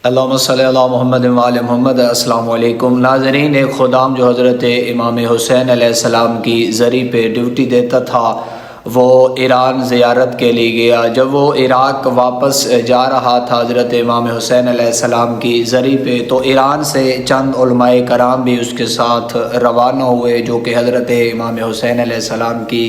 اللہم صلی اللہ محمد وعلی محمد۔ السلام علیکم ناظرین، ایک خدام جو حضرت امام حسین علیہ السلام کی زری پہ ڈیوٹی دیتا تھا وہ ایران زیارت کے لیے گیا۔ جب وہ عراق واپس جا رہا تھا حضرت امام حسین علیہ السلام کی زری پہ، تو ایران سے چند علماء کرام بھی اس کے ساتھ روانہ ہوئے جو کہ حضرت امام حسین علیہ السلام کی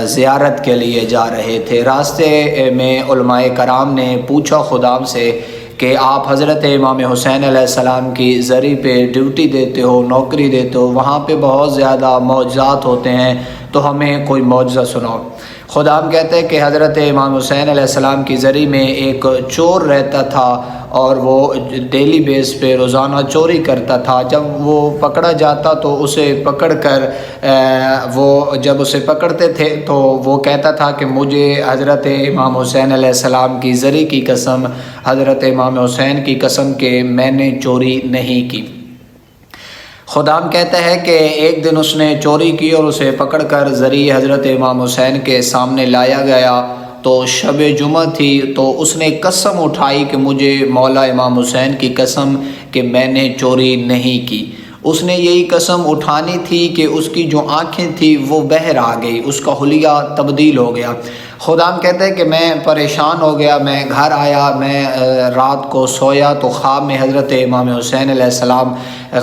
زیارت کے لیے جا رہے تھے۔ راستے میں علماء کرام نے پوچھا خدام سے کہ آپ حضرت امام حسین علیہ السلام کی زری پہ ڈیوٹی دیتے ہو، نوکری دیتے ہو، وہاں پہ بہت زیادہ معجزات ہوتے ہیں، تو ہمیں کوئی معجزہ سناؤ۔ خدام کہتے ہیں کہ حضرت امام حسین علیہ السلام کی زری میں ایک چور رہتا تھا اور وہ ڈیلی بیس پہ روزانہ چوری کرتا تھا۔ جب وہ پکڑا جاتا تو اسے پکڑ کر جب اسے پکڑتے تھے تو وہ کہتا تھا کہ مجھے حضرت امام حسین علیہ السلام کی زری کی قسم، حضرت امام حسین کی قسم کہ میں نے چوری نہیں کی۔ خدام کہتا ہے کہ ایک دن اس نے چوری کی اور اسے پکڑ کر زری حضرت امام حسین کے سامنے لایا گیا، تو شب جمعہ تھی، تو اس نے قسم اٹھائی کہ مجھے مولا امام حسین کی قسم کہ میں نے چوری نہیں کی۔ اس نے یہی قسم اٹھانی تھی کہ اس کی جو آنکھیں تھی وہ بہر آ گئی، اس کا حلیہ تبدیل ہو گیا۔ خدام کہتے ہیں کہ میں پریشان ہو گیا، میں گھر آیا، میں رات کو سویا تو خواب میں حضرت امام حسین علیہ السلام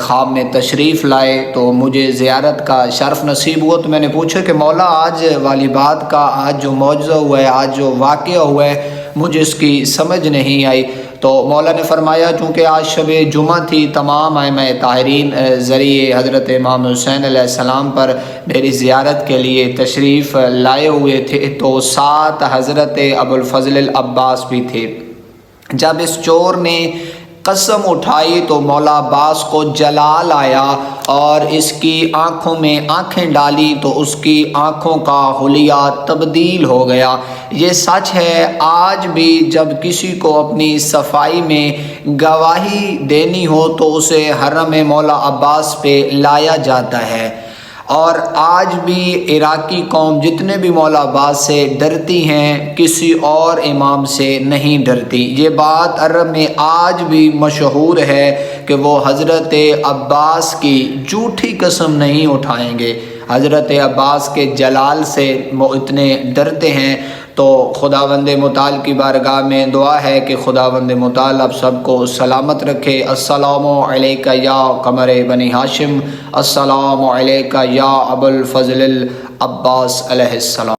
خواب میں تشریف لائے، تو مجھے زیارت کا شرف نصیب ہوا۔ تو میں نے پوچھا کہ مولا آج والی بات کا، آج جو معجزہ ہوا ہے، آج جو واقعہ ہوا ہے، مجھے اس کی سمجھ نہیں آئی۔ تو مولا نے فرمایا چونکہ آج شب جمعہ تھی، تمام ائمہ طاہرین ذریعے حضرت امام حسین علیہ السلام پر میری زیارت کے لیے تشریف لائے ہوئے تھے، تو ساتھ حضرت ابوالفضل العباس بھی تھے۔ جب اس چور نے قسم اٹھائی تو مولا عباس کو جلال آیا اور اس کی آنکھوں میں آنکھیں ڈالی تو اس کی آنکھوں کا حلیہ تبدیل ہو گیا۔ یہ سچ ہے، آج بھی جب کسی کو اپنی صفائی میں گواہی دینی ہو تو اسے حرم مولا عباس پہ لایا جاتا ہے، اور آج بھی عراقی قوم جتنے بھی مولا عباس سے ڈرتی ہیں، کسی اور امام سے نہیں ڈرتی۔ یہ بات عرب میں آج بھی مشہور ہے کہ وہ حضرت عباس کی جھوٹی قسم نہیں اٹھائیں گے، حضرت عباس کے جلال سے وہ اتنے ڈرتے ہیں۔ تو خداوند متعال کی بارگاہ میں دعا ہے کہ خداوند متعال آپ سب کو سلامت رکھے۔ السلام علیکہ یا قمر بنی ہاشم، السلام علیکہ یا ابوالفضل العباس علیہ السلام۔